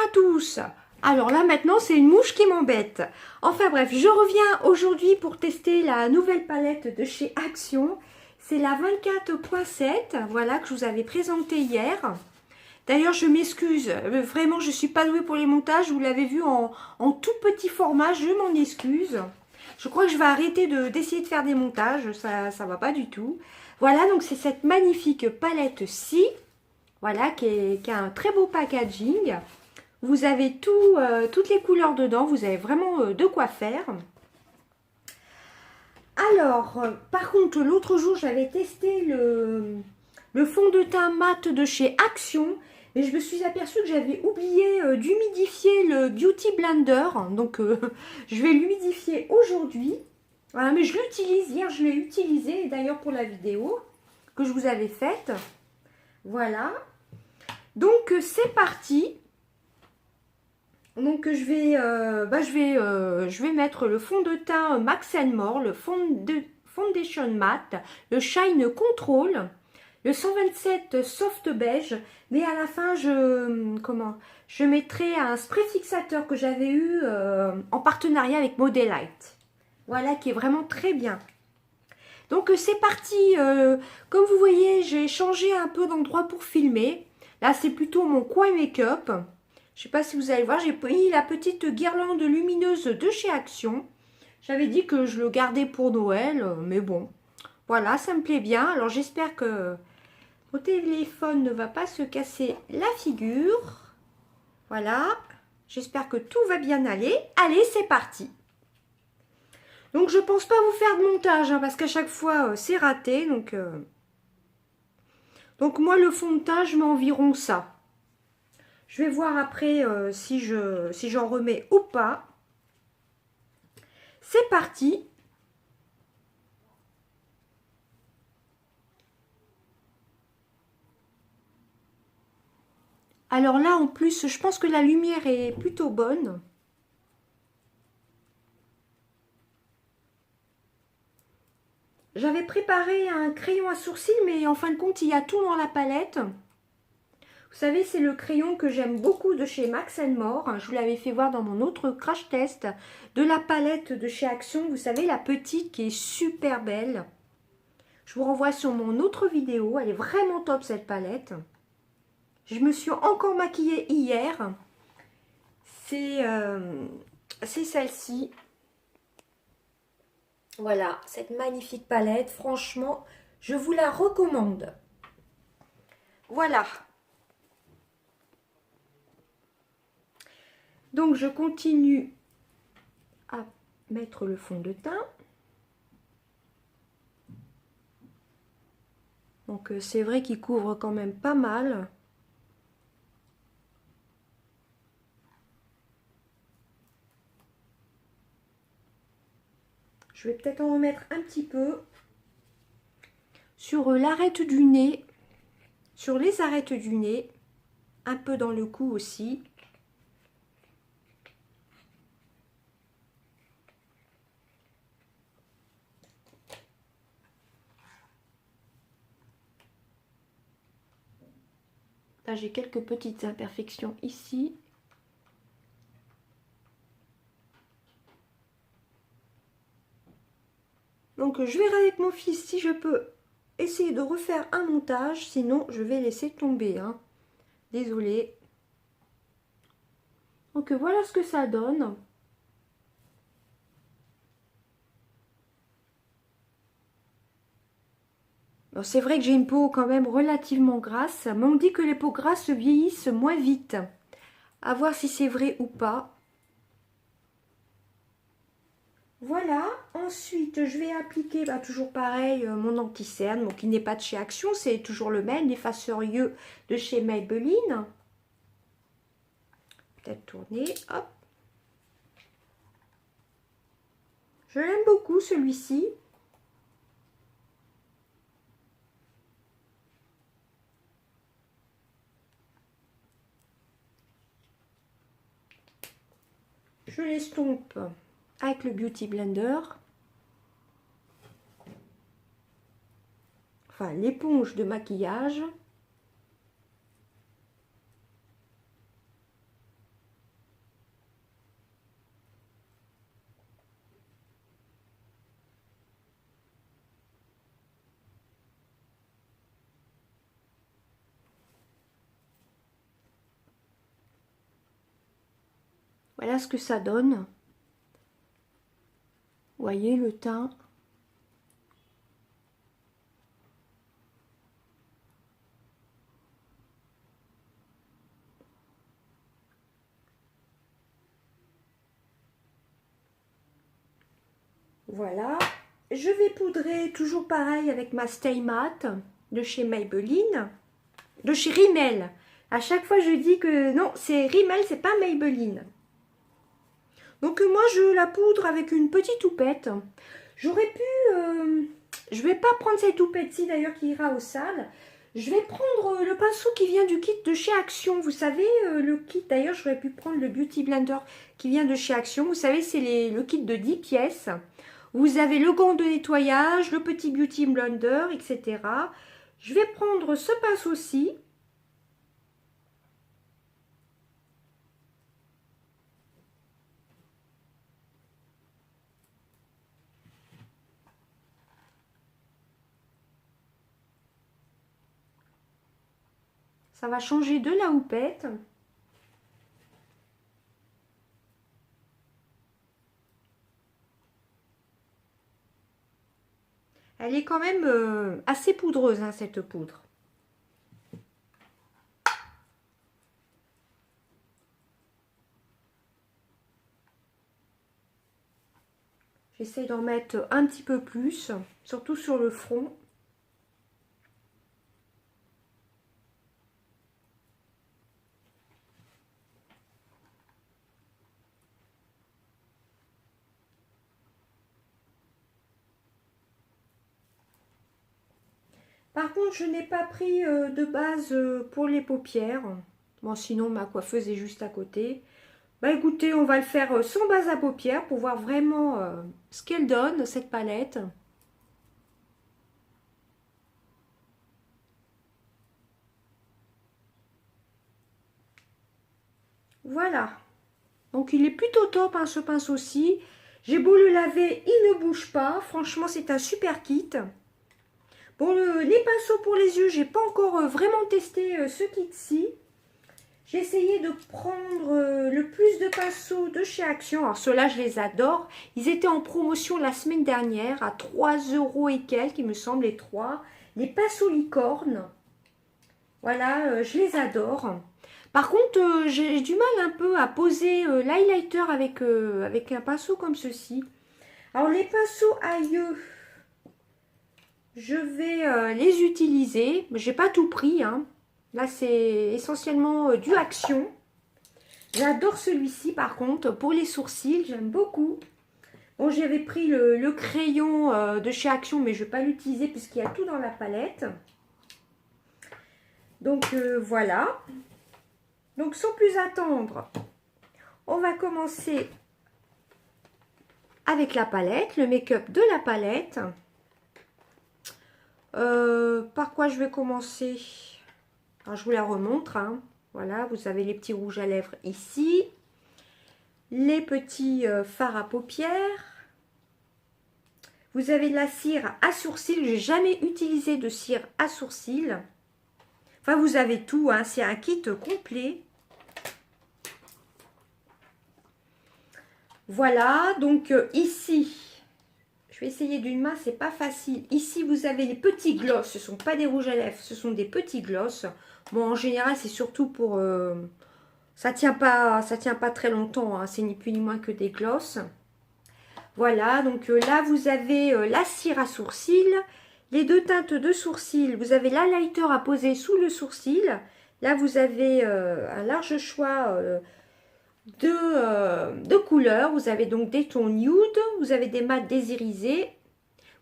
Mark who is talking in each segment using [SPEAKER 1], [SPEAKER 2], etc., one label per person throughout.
[SPEAKER 1] à tous. Alors là maintenant c'est une mouche qui m'embête. Enfin bref, je reviens aujourd'hui pour tester la nouvelle palette de chez Action. C'est la 24.7, voilà, que je vous avais présentée hier. D'ailleurs je m'excuse, vraiment je suis pas douée pour les montages, vous l'avez vu en tout petit format, je m'en excuse. Je crois que je vais arrêter d'essayer de faire des montages, ça va pas du tout. Voilà, donc c'est cette magnifique palette-ci, voilà, qui a un très beau packaging. Vous avez toutes les couleurs dedans, vous avez vraiment de quoi faire. Alors, par contre, l'autre jour, j'avais testé le fond de teint mat de chez Action. Et je me suis aperçue que j'avais oublié d'humidifier le Beauty Blender. Donc, je vais l'humidifier aujourd'hui. Voilà, mais je l'utilise. Hier, je l'ai utilisé, d'ailleurs, pour la vidéo que je vous avais faite. Voilà. Donc, c'est parti. Donc je vais mettre le fond de teint Max More, le Foundation Matte, le Shine Control, le 127 Soft Beige, mais à la fin je mettrai un spray fixateur que j'avais eu en partenariat avec Modelite. Voilà, qui est vraiment très bien. Donc c'est parti, comme vous voyez j'ai changé un peu d'endroit pour filmer. Là c'est plutôt mon coin make-up. Je ne sais pas si vous allez voir, j'ai pris la petite guirlande lumineuse de chez Action. J'avais dit que je le gardais pour Noël, mais bon, voilà, ça me plaît bien. Alors j'espère que mon téléphone ne va pas se casser la figure. Voilà, j'espère que tout va bien aller. Allez, c'est parti. Donc je pense pas vous faire de montage, hein, parce qu'à chaque fois c'est raté. Donc moi le fond de teint, je mets environ ça. Je vais voir après si j'en remets ou pas. C'est parti. Alors là, en plus, je pense que la lumière est plutôt bonne. J'avais préparé un crayon à sourcils, mais en fin de compte, il y a tout dans la palette. Vous savez, c'est le crayon que j'aime beaucoup de chez Max More. Je vous l'avais fait voir dans mon autre crash test de la palette de chez Action. Vous savez, la petite qui est super belle. Je vous renvoie sur mon autre vidéo. Elle est vraiment top, cette palette. Je me suis encore maquillée hier. C'est celle-ci. Voilà, cette magnifique palette. Franchement, je vous la recommande. Voilà. Donc, je continue à mettre le fond de teint. Donc, c'est vrai qu'il couvre quand même pas mal. Je vais peut-être en remettre un petit peu sur l'arête du nez, sur les arêtes du nez, un peu dans le cou aussi. Là, j'ai quelques petites imperfections ici. Donc, je verrai avec mon fils si je peux essayer de refaire un montage. Sinon, je vais laisser tomber. Hein. Désolée. Donc, voilà ce que ça donne. C'est vrai que j'ai une peau quand même relativement grasse. Mais on dit que les peaux grasses vieillissent moins vite. À voir si c'est vrai ou pas. Voilà, ensuite je vais appliquer toujours pareil mon anti-cerne, bon, qui n'est pas de chez Action, c'est toujours le même, l'effaceur yeux de chez Maybelline. Peut-être tourner, hop. Je l'aime beaucoup celui-ci. Je l'estompe avec le Beauty Blender. Enfin, l'éponge de maquillage. Voilà ce que ça donne. Vous voyez le teint. Voilà. Je vais poudrer toujours pareil avec ma Stay Matte de chez Maybelline. De chez Rimmel. À chaque fois je dis que non, c'est Rimmel, c'est pas Maybelline. Donc moi je la poudre avec une petite houppette. J'aurais pu... je vais pas prendre cette houppette-ci d'ailleurs qui ira au sale. Je vais prendre le pinceau qui vient du kit de chez Action. Vous savez, le kit, d'ailleurs j'aurais pu prendre le Beauty Blender qui vient de chez Action. Vous savez, c'est le kit de 10 pièces. Vous avez le gant de nettoyage, le petit Beauty Blender, etc. Je vais prendre ce pinceau-ci. Ça va changer de la houppette. Elle est quand même assez poudreuse, hein, cette poudre. J'essaie d'en mettre un petit peu plus, surtout sur le front. Par contre, je n'ai pas pris de base pour les paupières. Bon, sinon, ma coiffeuse est juste à côté. Bah écoutez, on va le faire sans base à paupières pour voir vraiment ce qu'elle donne, cette palette. Voilà. Donc, il est plutôt top, hein, ce pinceau-ci. J'ai beau le laver, il ne bouge pas. Franchement, c'est un super kit. Bon, les pinceaux pour les yeux, j'ai pas encore vraiment testé ce kit-ci. J'ai essayé de prendre le plus de pinceaux de chez Action. Alors ceux-là, je les adore. Ils étaient en promotion la semaine dernière à 3 € et quelques, il me semble, les trois. Les pinceaux licorne. Voilà, je les adore. Par contre, j'ai du mal un peu à poser l'highlighter avec un pinceau comme ceci. Alors les pinceaux à yeux, je vais les utiliser. J'ai pas tout pris, hein. Là, c'est essentiellement du Action. J'adore celui-ci, par contre, pour les sourcils. J'aime beaucoup. Bon, j'avais pris le crayon de chez Action, mais je ne vais pas l'utiliser puisqu'il y a tout dans la palette. Donc, voilà. Donc, sans plus attendre, on va commencer avec la palette, le make-up de la palette. Par quoi je vais commencer ? Alors, je vous la remontre, hein. Voilà, vous avez les petits rouges à lèvres ici. Les petits fards à paupières. Vous avez de la cire à sourcils. Je n'ai jamais utilisé de cire à sourcils. Enfin, vous avez tout, hein. C'est un kit complet. Voilà, donc ici, je vais essayer d'une main, c'est pas facile. Ici, vous avez les petits gloss. Ce ne sont pas des rouges à lèvres, ce sont des petits gloss. Bon, en général, c'est surtout pour... ça tient pas très longtemps, hein. C'est ni plus ni moins que des gloss. Voilà, donc là, vous avez la cire à sourcils. Les deux teintes de sourcils. Vous avez l'highlighter à poser sous le sourcil. Là, vous avez un large choix de couleurs. Vous avez donc des tons nude. Vous avez des mats, des irisés.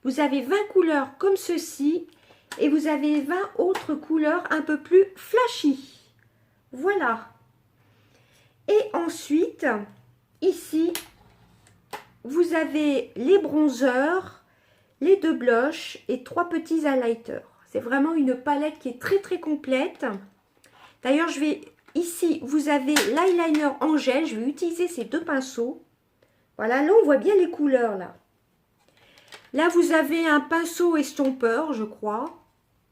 [SPEAKER 1] Vous avez 20 couleurs comme ceci. Et vous avez 20 autres couleurs un peu plus flashy. Voilà. Et ensuite, ici, vous avez les bronzers, les deux blushs et 3 petits highlighters. C'est vraiment une palette qui est très très complète. D'ailleurs, ici, vous avez l'eyeliner en gel. Je vais utiliser ces deux pinceaux. Voilà, là, on voit bien les couleurs, là. Là, vous avez un pinceau estompeur, je crois.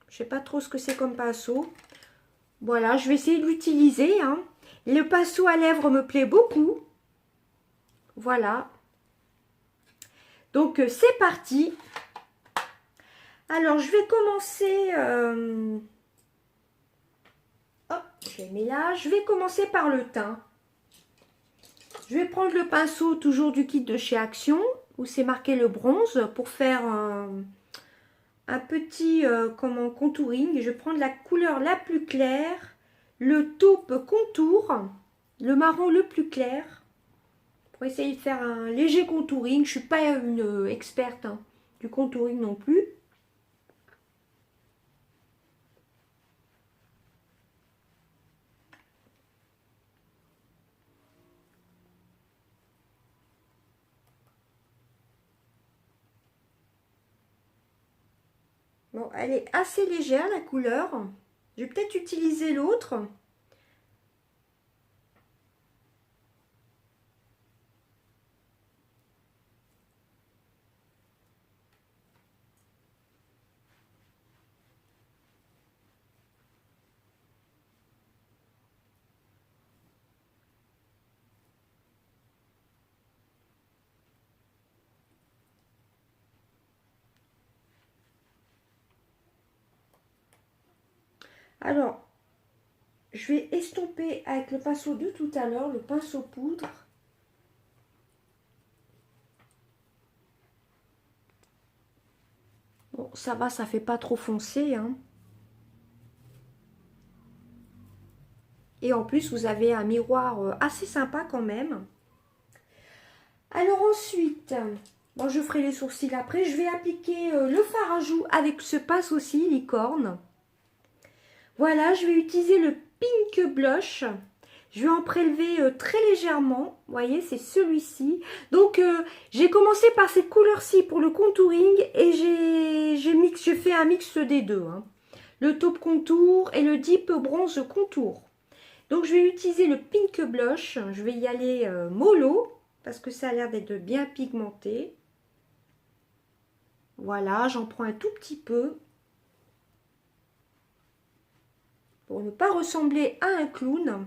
[SPEAKER 1] Je ne sais pas trop ce que c'est comme pinceau. Voilà, je vais essayer de l'utiliser, hein. Le pinceau à lèvres me plaît beaucoup. Voilà. Donc, c'est parti. Alors, je vais commencer... hop, je les mets là. Je vais commencer par le teint. Je vais prendre le pinceau toujours du kit de chez Action, où c'est marqué le bronze, pour faire un petit contouring. Je vais prendre la couleur la plus claire, le taupe contour, le marron le plus clair, pour essayer de faire un léger contouring. Je ne suis pas une experte du contouring non plus. Bon, elle est assez légère la couleur. Je vais peut-être utiliser l'autre. Alors, je vais estomper avec le pinceau de tout à l'heure, le pinceau poudre. Bon, ça va, ça fait pas trop foncé, hein. Et en plus, vous avez un miroir assez sympa quand même. Alors ensuite, bon, je ferai les sourcils après. Je vais appliquer le fard à joues avec ce pinceau aussi, licorne. Voilà, je vais utiliser le Pink Blush. Je vais en prélever très légèrement. Vous voyez, c'est celui-ci. Donc, j'ai commencé par cette couleur-ci pour le contouring. Et j'ai fait un mix des deux, hein. Le taupe contour et le deep bronze contour. Donc, je vais utiliser le Pink Blush. Je vais y aller mollo, parce que ça a l'air d'être bien pigmenté. Voilà, j'en prends un tout petit peu. Pour ne pas ressembler à un clown.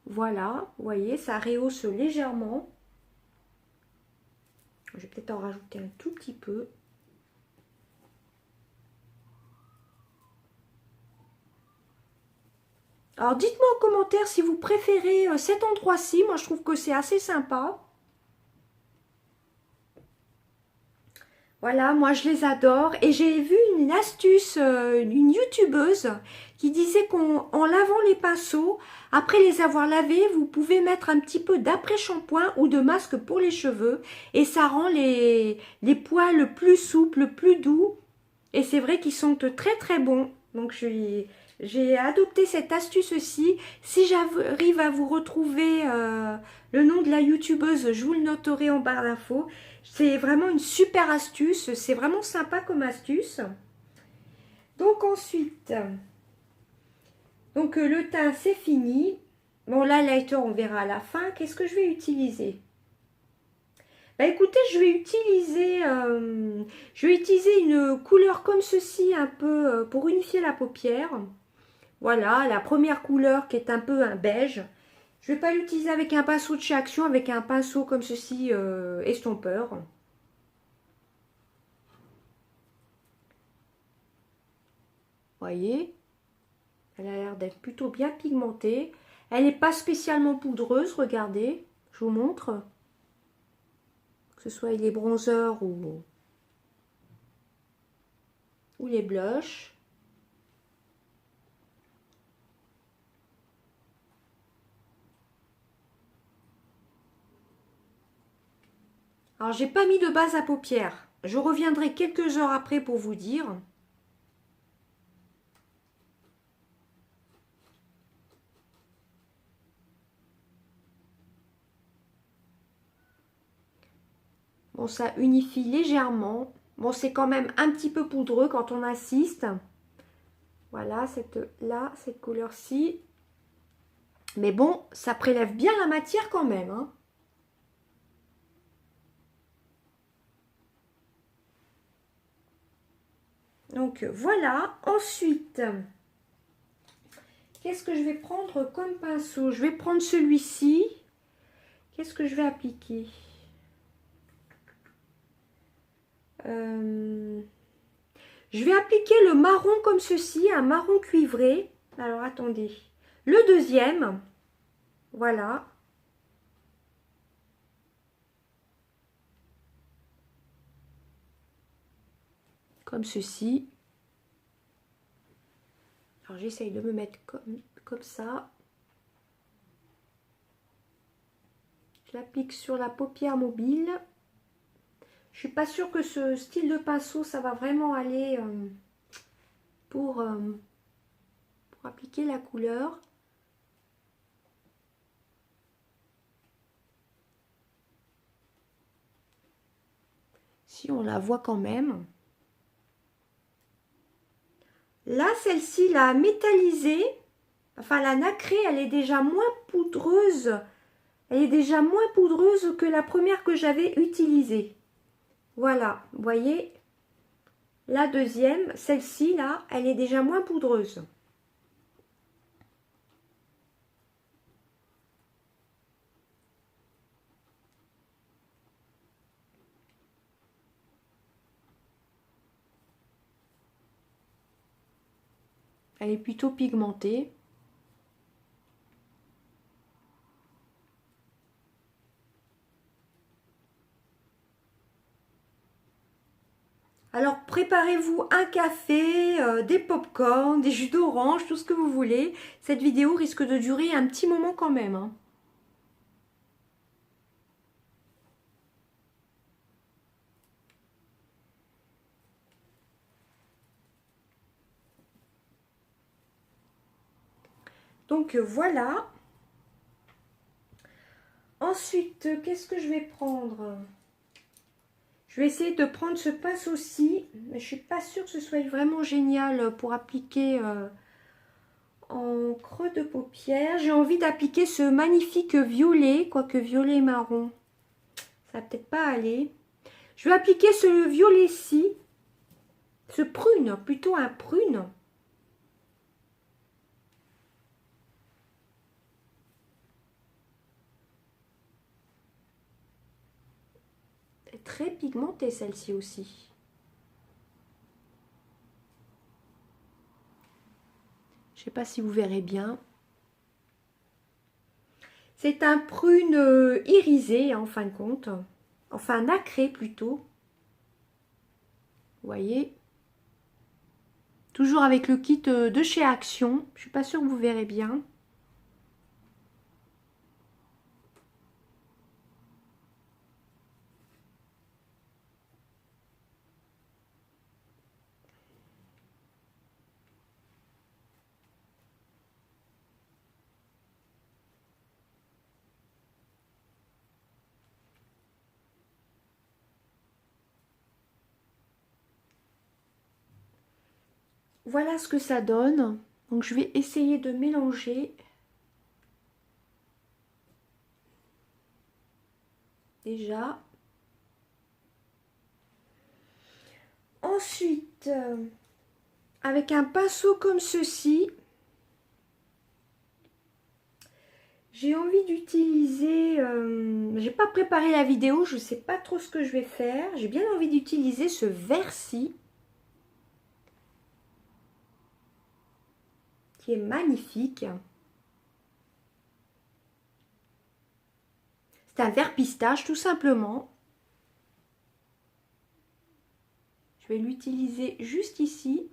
[SPEAKER 1] Voilà, vous voyez, ça rehausse légèrement. Je vais peut-être en rajouter un tout petit peu. Alors, dites-moi en commentaire si vous préférez cet endroit-ci. Moi, je trouve que c'est assez sympa. Voilà, moi je les adore. Et j'ai vu une astuce, une youtubeuse qui disait qu'en lavant les pinceaux, après les avoir lavés, vous pouvez mettre un petit peu d'après-shampoing ou de masque pour les cheveux. Et ça rend les poils plus souples, plus doux. Et c'est vrai qu'ils sont très très bons. Donc j'ai adopté cette astuce-ci. Si j'arrive à vous retrouver le nom de la youtubeuse, je vous le noterai en barre d'infos. C'est vraiment une super astuce. C'est vraiment sympa comme astuce. Donc ensuite, le teint c'est fini. Bon, là, lighter, on verra à la fin. Qu'est-ce que je vais utiliser? Bah écoutez, je vais utiliser une couleur comme ceci, un peu pour unifier la paupière. Voilà, la première couleur qui est un peu un beige. Je ne vais pas l'utiliser avec un pinceau de chez Action, avec un pinceau comme ceci, estompeur. Voyez, elle a l'air d'être plutôt bien pigmentée. Elle n'est pas spécialement poudreuse, regardez, je vous montre. Que ce soit les bronzers ou les blushs. Alors, j'ai pas mis de base à paupières. Je reviendrai quelques heures après pour vous dire. Bon, ça unifie légèrement. Bon, c'est quand même un petit peu poudreux quand on assiste. Voilà, cette couleur-ci. Mais bon, ça prélève bien la matière quand même, hein. Donc voilà. Ensuite, qu'est-ce que je vais prendre comme pinceau? Je vais prendre celui-ci. Qu'est-ce que je vais appliquer? Je vais appliquer le marron comme ceci, un marron cuivré. Alors attendez. Le deuxième. Voilà. Comme ceci. Alors j'essaye de me mettre comme ça. Je l'applique sur la paupière mobile. Je suis pas sûre que ce style de pinceau, ça va vraiment aller pour appliquer la couleur. Si on la voit quand même. Là, celle-ci, la métallisée, enfin la nacrée, elle est déjà moins poudreuse. Elle est déjà moins poudreuse que la première que j'avais utilisée. Voilà, vous voyez, la deuxième, celle-ci, là, elle est déjà moins poudreuse. Elle est plutôt pigmentée. Alors, préparez-vous un café, des pop-corn, des jus d'orange, tout ce que vous voulez. Cette vidéo risque de durer un petit moment quand même, hein. Donc, voilà. Ensuite, qu'est-ce que je vais prendre? Je vais essayer de prendre ce pinceau-ci, mais je suis pas sûre que ce soit vraiment génial pour appliquer en creux de paupière. J'ai envie d'appliquer ce magnifique violet, quoique violet et marron. Ça va peut-être pas aller. Je vais appliquer ce violet-ci, ce prune, plutôt un prune. Très pigmentée celle-ci aussi. Je sais pas si vous verrez bien. C'est un prune irisé en fin de compte. Enfin nacré plutôt. Vous voyez. Toujours avec le kit de chez Action. Je suis pas sûre que vous verrez bien. Voilà ce que ça donne. Donc je vais essayer de mélanger. Déjà. Ensuite, avec un pinceau comme ceci, j'ai envie d'utiliser, j'ai pas préparé la vidéo, je sais pas trop ce que je vais faire. J'ai bien envie d'utiliser ce vert-ci, qui est magnifique. C'est un vert pistache tout simplement. Je vais l'utiliser juste ici.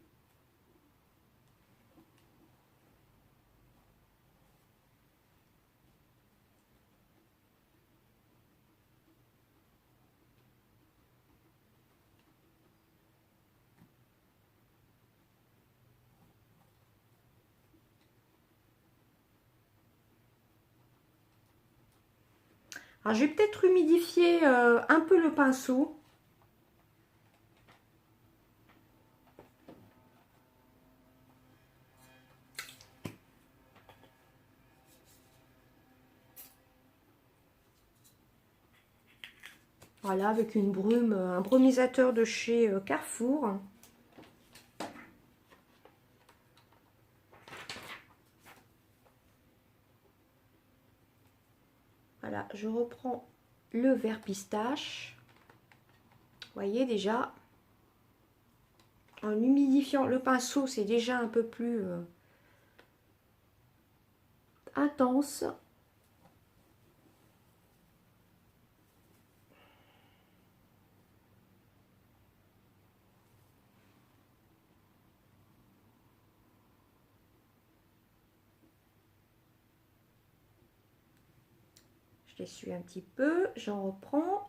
[SPEAKER 1] Alors je vais peut-être humidifier un peu le pinceau. Voilà, avec une brume, un brumisateur de chez Carrefour. Voilà, je reprends le vert pistache. Vous voyez déjà, en humidifiant le pinceau, c'est déjà un peu plus intense. Je l'essuie un petit peu, j'en reprends.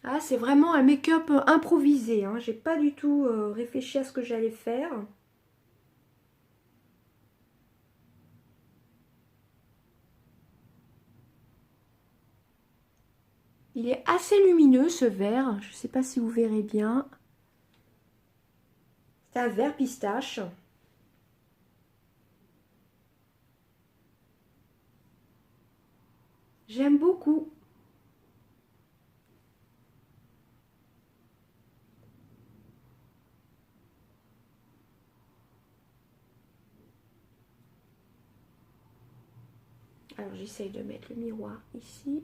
[SPEAKER 1] Ah, c'est vraiment un make-up improvisé, hein. J'ai pas du tout réfléchi à ce que j'allais faire. Il est assez lumineux ce vert, je sais pas si vous verrez bien. C'est un vert pistache. J'aime beaucoup. Alors j'essaye de mettre le miroir ici.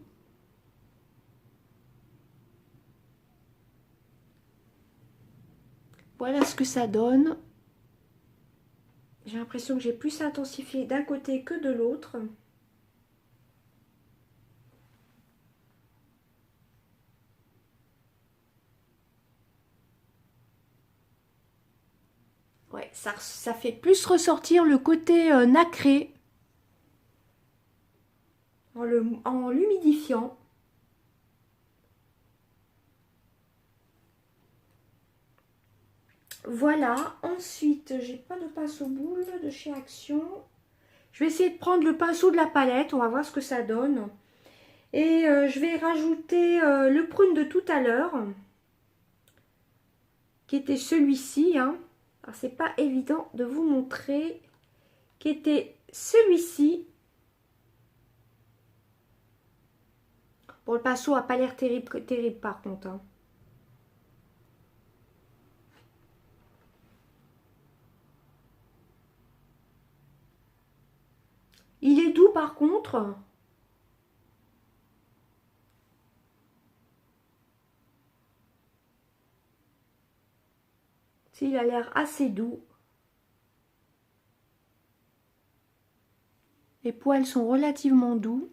[SPEAKER 1] Voilà ce que ça donne. J'ai l'impression que j'ai plus intensifié d'un côté que de l'autre. Ouais, ça fait plus ressortir le côté nacré en l'humidifiant. Voilà, ensuite, j'ai pas de pinceau boule de chez Action. Je vais essayer de prendre le pinceau de la palette, on va voir ce que ça donne. Et je vais rajouter le prune de tout à l'heure, qui était celui-ci, hein. Alors c'est pas évident de vous montrer, qui était celui-ci. Bon, le pinceau a pas l'air terrible, terrible par contre, hein. Il est doux par contre. Il a l'air assez doux. Les poils sont relativement doux.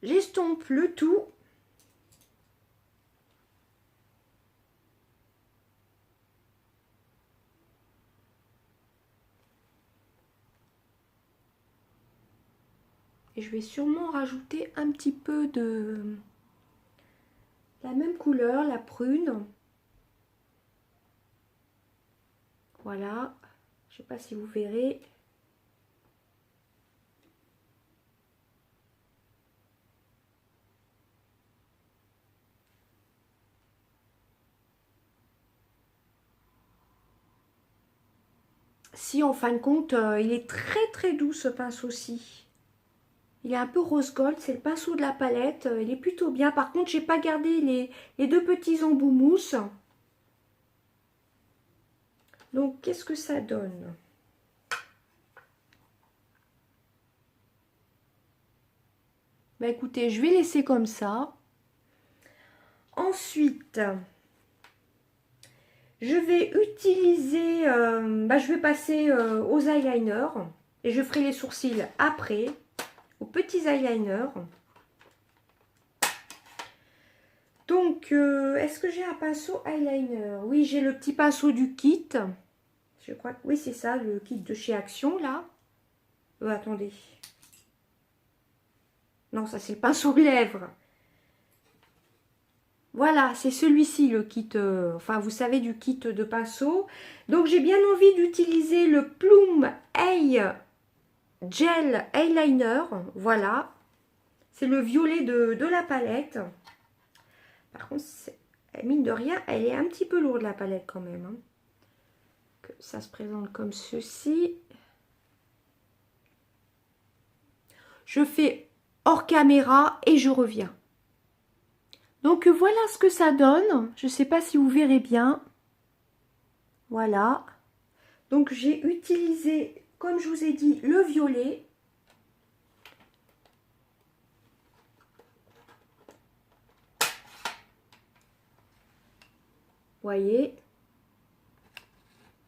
[SPEAKER 1] J'estompe le tout. Et je vais sûrement rajouter un petit peu de la même couleur, la prune. Voilà. Je ne sais pas si vous verrez. Si en fin de compte, il est très doux ce pinceau-ci. Il est un peu rose gold, c'est le pinceau de la palette. Il est plutôt bien. Par contre, j'ai pas gardé les deux petits embouts mousse. Donc, qu'est-ce que ça donne? Bah écoutez, je vais laisser comme ça. Ensuite, je vais utiliser, je vais passer aux eyeliners et je ferai les sourcils après, aux petits eyeliners. Donc, est-ce que j'ai un pinceau eyeliner? Oui, j'ai le petit pinceau du kit. Je crois que oui, c'est ça, le kit de chez Action, là. Attendez. Non, ça c'est le pinceau lèvres. Voilà, c'est celui-ci le kit, enfin vous savez, du kit de pinceau. Donc j'ai bien envie d'utiliser le Plume Eye Gel Eyeliner. Voilà, c'est le violet de la palette. Par contre, mine de rien, elle est un petit peu lourde la palette quand même, hein. Que ça se présente comme ceci. je fais hors caméra et je reviens. Donc voilà ce que ça donne. Je ne sais pas si vous verrez bien. Voilà. Donc j'ai utilisé, comme je vous ai dit, le violet. Voyez.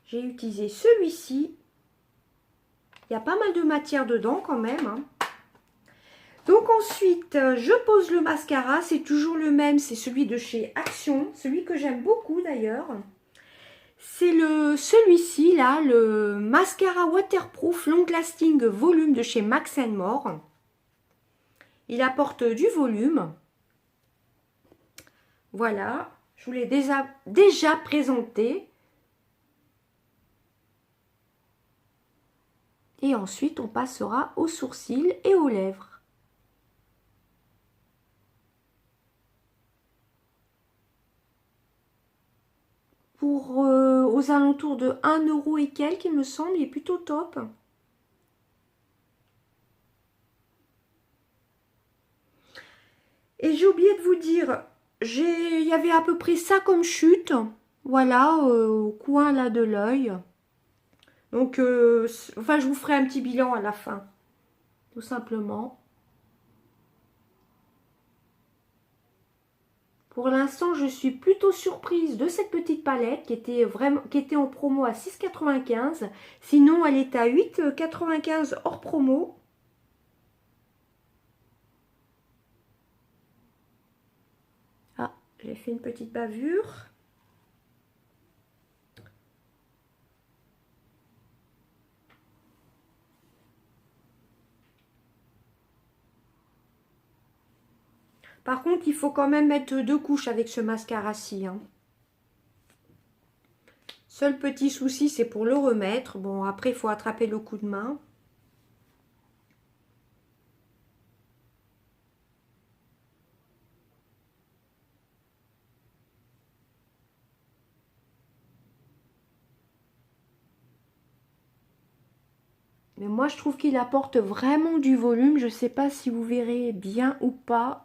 [SPEAKER 1] J'ai utilisé celui-ci. Il y a pas mal de matière dedans quand même, hein. Donc ensuite, je pose le mascara. C'est toujours le même, c'est celui de chez Action. Celui que j'aime beaucoup d'ailleurs. C'est celui-ci là, le mascara waterproof long lasting volume de chez Max More. Il apporte du volume. Voilà, je vous l'ai déjà présenté. Et ensuite, on passera aux sourcils et aux lèvres. Pour aux alentours de 1 € et quelques, il me semble, il est plutôt top. Et j'ai oublié de vous dire, il y avait à peu près ça comme chute, voilà, au coin là de l'œil. Donc, enfin, je vous ferai un petit bilan à la fin, tout simplement. Pour l'instant, je suis plutôt surprise de cette petite palette qui était en promo à 6,95 €. Sinon, elle est à 8,95 € hors promo. Ah, j'ai fait une petite bavure. Par contre, il faut quand même mettre 2 couches avec ce mascara-ci, hein. Seul petit souci, c'est pour le remettre. Bon, après, il faut attraper le coup de main. Mais moi, je trouve qu'il apporte vraiment du volume. Je ne sais pas si vous verrez bien ou pas.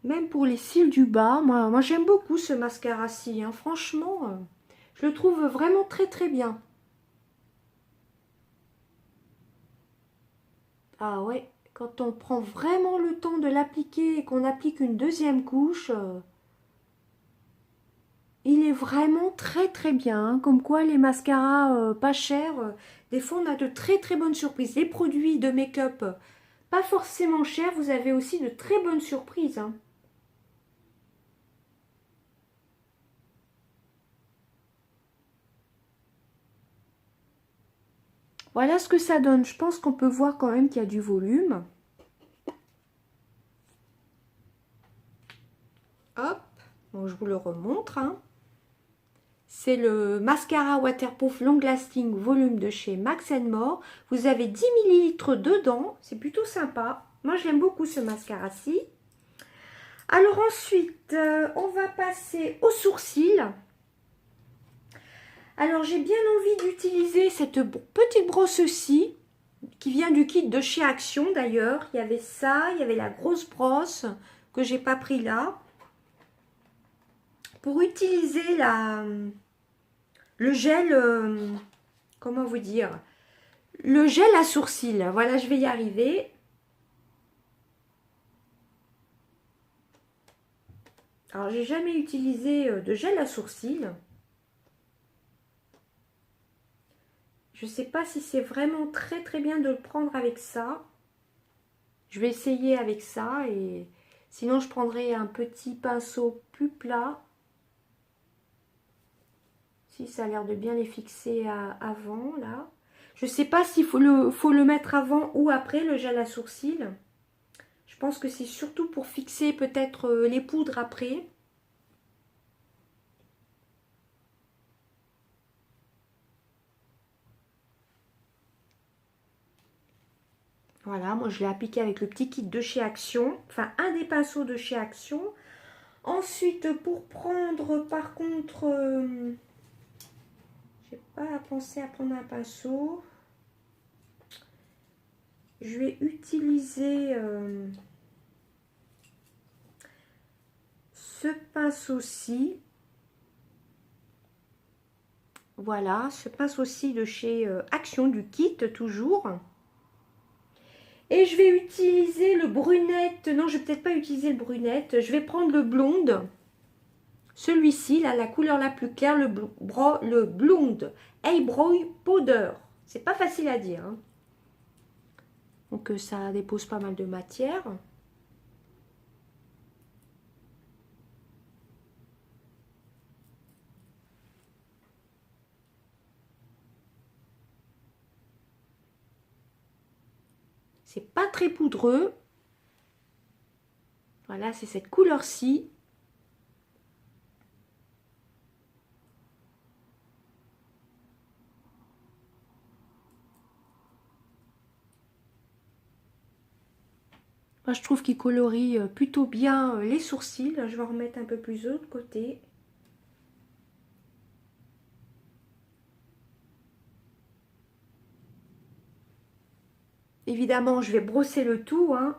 [SPEAKER 1] Même pour les cils du bas, moi j'aime beaucoup ce mascara-ci, hein. Franchement, je le trouve vraiment très très bien. Ah ouais, quand on prend vraiment le temps de l'appliquer et qu'on applique une deuxième couche, il est vraiment très très bien, hein. Comme quoi les mascaras pas chers, des fois on a de très très bonnes surprises. Les produits de make-up pas forcément chers, vous avez aussi de très bonnes surprises, hein. Voilà ce que ça donne. Je pense qu'on peut voir quand même qu'il y a du volume. Hop, bon, je vous le remontre, hein. C'est le mascara waterproof long lasting volume de chez Max More. Vous avez 10 ml dedans. C'est plutôt sympa. Moi, j'aime beaucoup ce mascara-ci. Alors ensuite, on va passer aux sourcils. Alors, j'ai bien envie d'utiliser cette petite brosse-ci, qui vient du kit de chez Action d'ailleurs. Il y avait ça, il y avait la grosse brosse que j'ai pas pris là. Pour utiliser le gel, comment vous dire, le gel à sourcils. Voilà, je vais y arriver. Alors, j'ai jamais utilisé de gel à sourcils. Je ne sais pas si c'est vraiment très très bien de le prendre avec ça. Je vais essayer avec ça et sinon je prendrai un petit pinceau plus plat. Si ça a l'air de bien les fixer avant là. Je ne sais pas s'il faut le mettre avant ou après le gel à sourcils. Je pense que c'est surtout pour fixer peut-être les poudres après. Voilà, moi je l'ai appliqué avec le petit kit de chez Action, enfin un des pinceaux de chez Action. Ensuite, pour prendre par contre, j'ai J'ai pas pensé à prendre un pinceau. Je vais utiliser ce pinceau-ci. Voilà, ce pinceau-ci de chez Action, du kit toujours. Et je vais utiliser le brunette. Non, je vais peut-être pas utiliser le brunette. Je vais prendre le blonde. Celui-ci, là, la couleur la plus claire, le blonde Eyebrow Powder. C'est pas facile à dire. Hein. Donc ça dépose pas mal de matière. C'est pas très poudreux. Voilà, c'est cette couleur-ci. Moi, je trouve qu'il colorie plutôt bien les sourcils. Je vais en remettre un peu plus de l'autre côté. Évidemment, je vais brosser le tout, hein,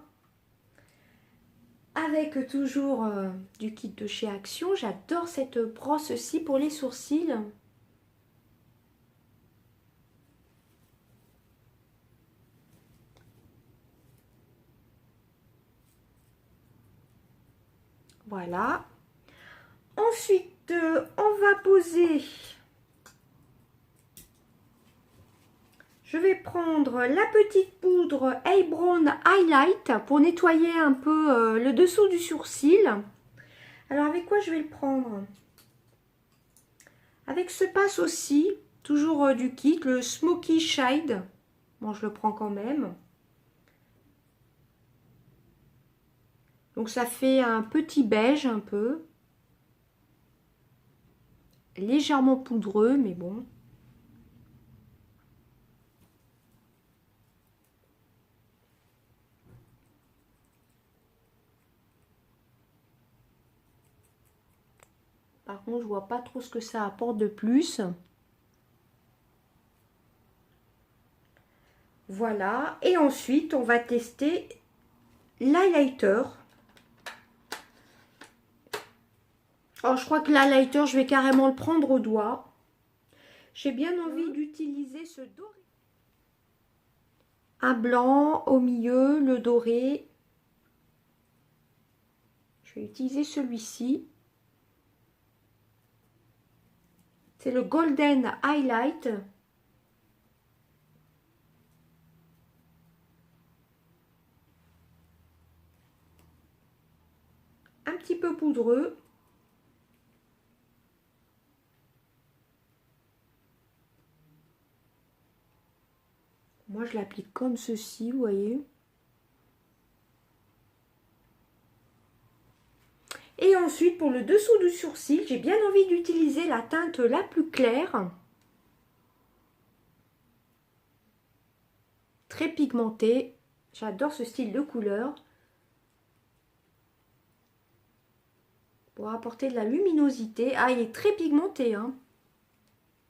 [SPEAKER 1] avec toujours du kit de chez Action. J'adore cette brosse-ci pour les sourcils. Voilà. Ensuite, on va poser... Je vais prendre la petite poudre Eyebrow Highlight pour nettoyer un peu le dessous du sourcil. Alors, avec quoi je vais le prendre? Avec ce pince aussi, toujours du kit, le Smoky Shade. Bon, je le prends quand même. Donc, ça fait un petit beige un peu. Légèrement poudreux, mais bon. Par contre, je vois pas trop ce que ça apporte de plus. Voilà. Et ensuite, on va tester l'highlighter. Alors, je crois que l'highlighter, je vais carrément le prendre au doigt. J'ai bien envie d'utiliser ce doré. Un blanc au milieu, le doré. Je vais utiliser celui-ci. C'est le Golden Highlight. Un petit peu poudreux. Moi, je l'applique comme ceci, vous voyez. Et ensuite, pour le dessous du sourcil, j'ai bien envie d'utiliser la teinte la plus claire. Très pigmentée. J'adore ce style de couleur. Pour apporter de la luminosité. Ah, il est très pigmenté, hein.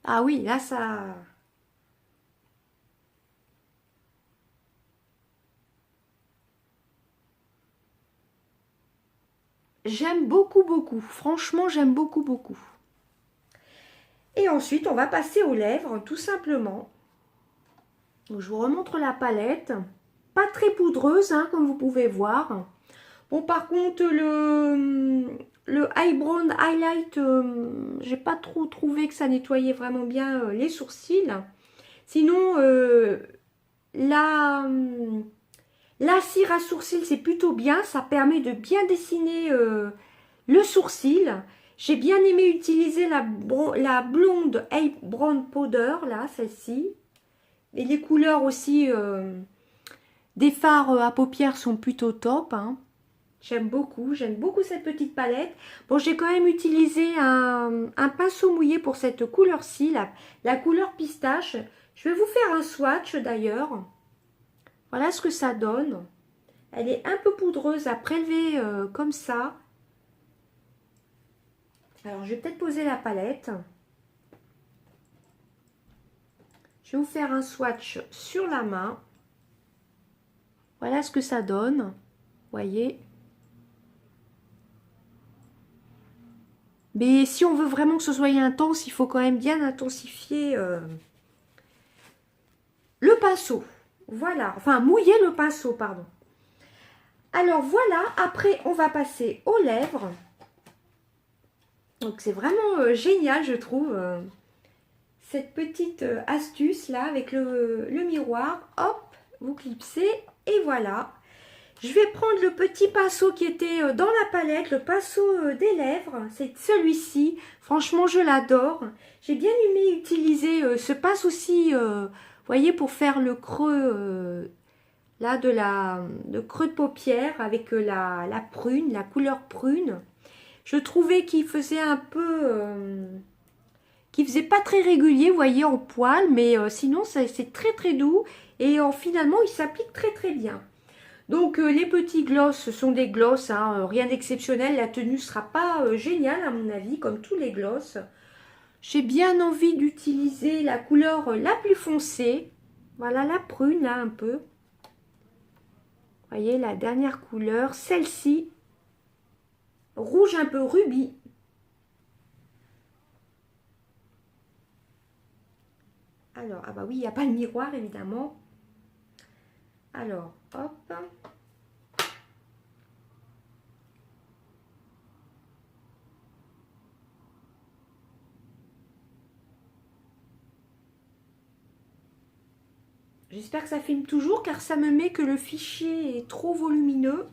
[SPEAKER 1] Ah oui, là, ça... J'aime beaucoup, beaucoup. Franchement, j'aime beaucoup, beaucoup. Et ensuite, on va passer aux lèvres, tout simplement. Donc, je vous remontre la palette. Pas très poudreuse, hein, comme vous pouvez voir. Bon, par contre, le Eyebrow Highlight, j'ai pas trop trouvé que ça nettoyait vraiment bien les sourcils. Sinon, la cire à sourcils, c'est plutôt bien. Ça permet de bien dessiner le sourcil. J'ai bien aimé utiliser la blonde Eyebrow Powder, là, celle-ci. Et les couleurs aussi des fards à paupières sont plutôt top, hein. J'aime beaucoup cette petite palette. Bon, j'ai quand même utilisé un pinceau mouillé pour cette couleur-ci, la couleur pistache. Je vais vous faire un swatch d'ailleurs. Voilà ce que ça donne. Elle est un peu poudreuse à prélever comme ça. Alors, je vais peut-être poser la palette. Je vais vous faire un swatch sur la main. Voilà ce que ça donne. Voyez. Mais si on veut vraiment que ce soit intense, il faut quand même bien intensifier le pinceau. Voilà. Enfin, mouiller le pinceau, pardon. Alors voilà. Après, on va passer aux lèvres. Donc c'est vraiment génial, je trouve. Cette petite astuce là avec le miroir. Hop, vous clipsez et voilà. Je vais prendre le petit pinceau qui était dans la palette, le pinceau des lèvres. C'est celui-ci. Franchement, je l'adore. J'ai bien aimé utiliser ce pinceau-ci, vous voyez, pour faire le creux là de creux de paupière avec la prune, la couleur prune. Je trouvais qu'il faisait un peu... qui faisait pas très régulier, vous voyez, en poil. Mais sinon, c'est très très doux. Et finalement, il s'applique très très bien. Donc les petits gloss, ce sont des gloss, hein, rien d'exceptionnel. La tenue sera pas géniale à mon avis, comme tous les gloss. J'ai bien envie d'utiliser la couleur la plus foncée. Voilà, la prune là un peu. Vous voyez, la dernière couleur, celle-ci. Rouge un peu rubis. Alors, ah bah oui, il n'y a pas le miroir évidemment. Alors, hop. J'espère que ça filme toujours car ça me met que le fichier est trop volumineux.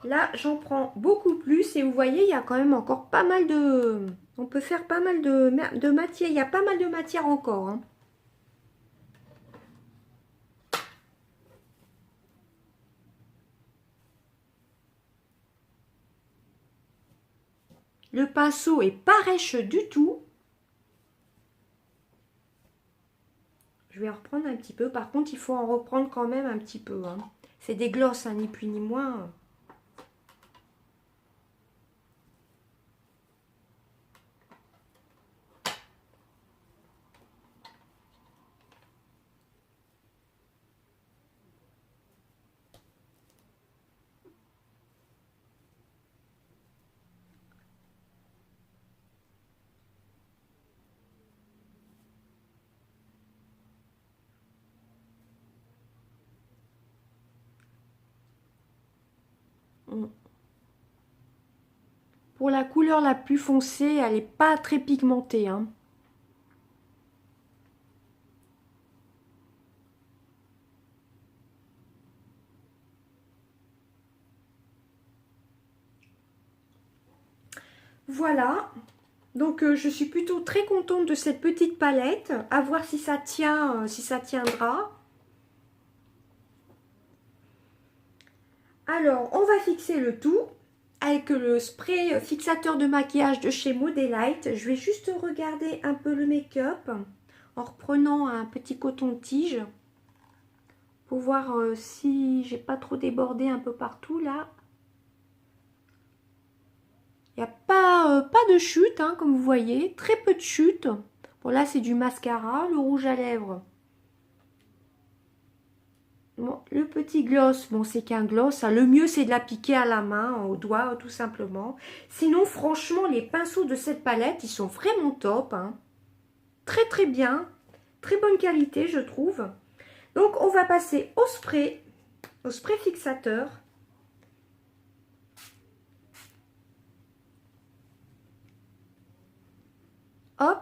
[SPEAKER 1] Là, j'en prends beaucoup plus et vous voyez, il y a quand même encore pas mal de... On peut faire pas mal de matière. Il y a pas mal de matière encore, hein. Le pinceau est pas rêche du tout. Je vais en reprendre un petit peu. Par contre, il faut en reprendre quand même un petit peu, hein. C'est des glosses, hein, ni plus ni moins. Pour la couleur la plus foncée, elle n'est pas très pigmentée, hein. Voilà. Donc je suis plutôt très contente de cette petite palette. À voir si ça tient, si ça tiendra. Alors, on va fixer le tout avec le spray fixateur de maquillage de chez Modelite. Je vais juste regarder un peu le make-up en reprenant un petit coton-tige pour voir si j'ai pas trop débordé un peu partout là. Il n'y a pas de chute, hein, comme vous voyez, très peu de chute. Bon, là c'est du mascara, le rouge à lèvres. Bon, le petit gloss, bon c'est qu'un gloss, hein. Le mieux c'est de l'appliquer à la main, au doigt tout simplement. Sinon franchement les pinceaux de cette palette, ils sont vraiment top, hein. Très très bien, très bonne qualité je trouve. Donc on va passer au spray fixateur. Hop.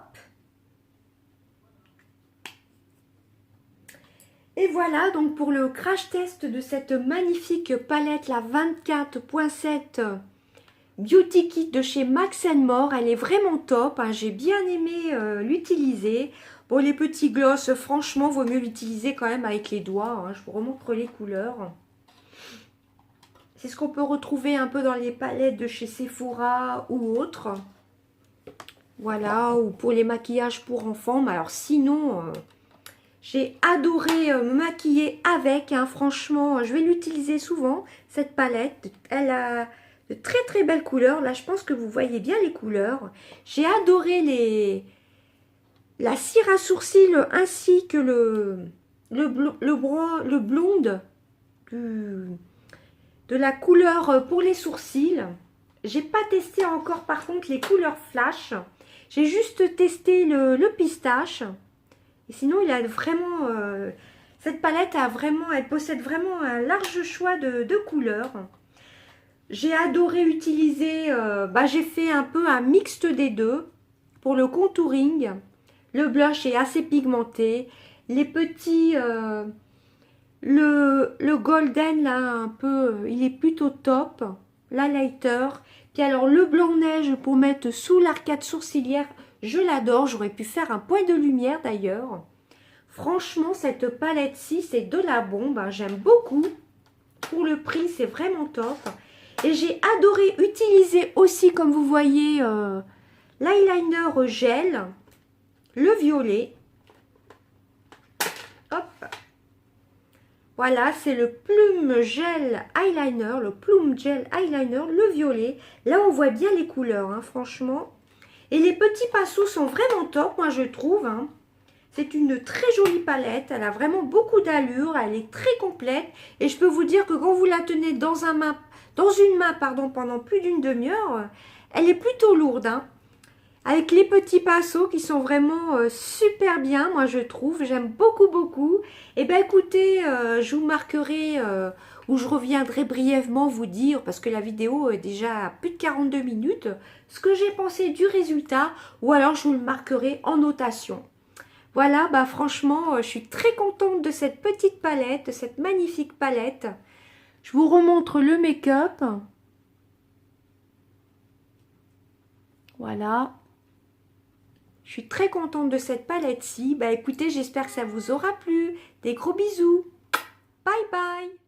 [SPEAKER 1] Et voilà donc pour le crash test de cette magnifique palette, la 24.7 Beauty Kit de chez Max More. Elle est vraiment top, hein. J'ai bien aimé l'utiliser. Bon, les petits gloss, franchement, vaut mieux l'utiliser quand même avec les doigts, hein. Je vous remontre les couleurs. C'est ce qu'on peut retrouver un peu dans les palettes de chez Sephora ou autres. Voilà, ou pour les maquillages pour enfants. Mais alors sinon, J'ai adoré me maquiller avec, hein. Franchement, je vais l'utiliser souvent, cette palette. Elle a de très très belles couleurs. Là, je pense que vous voyez bien les couleurs. J'ai adoré la cire à sourcils ainsi que le blonde de la couleur pour les sourcils. J'ai pas testé encore par contre les couleurs flash. J'ai juste testé le pistache. Et sinon, il a vraiment... cette palette elle possède vraiment un large choix de couleurs. J'ai adoré utiliser... j'ai fait un peu un mixte des deux pour le contouring. Le blush est assez pigmenté. Les petits... le golden, là, un peu... il est plutôt top. L'highlighter. Puis alors, le blanc-neige pour mettre sous l'arcade sourcilière... Je l'adore, j'aurais pu faire un point de lumière d'ailleurs. Franchement, cette palette-ci, c'est de la bombe. Hein. J'aime beaucoup. Pour le prix, c'est vraiment top. Et j'ai adoré utiliser aussi, comme vous voyez, l'eyeliner gel, le violet. Hop. Voilà, c'est le Plume Gel Eyeliner, le violet. Là, on voit bien les couleurs, hein, franchement. Et les petits pinceaux sont vraiment top, moi je trouve. Hein. C'est une très jolie palette. Elle a vraiment beaucoup d'allure. Elle est très complète. Et je peux vous dire que quand vous la tenez dans une main pendant plus d'une demi-heure, elle est plutôt lourde. Hein. Avec les petits pinceaux qui sont vraiment super bien, moi je trouve. J'aime beaucoup, beaucoup. Et bien écoutez, je vous marquerai... où je reviendrai brièvement vous dire, parce que la vidéo est déjà à plus de 42 minutes, ce que j'ai pensé du résultat, ou alors je vous le marquerai en notation. Voilà, franchement, je suis très contente de cette petite palette, de cette magnifique palette. Je vous remontre le make-up. Voilà. Je suis très contente de cette palette-ci. Écoutez, j'espère que ça vous aura plu. Des gros bisous. Bye bye.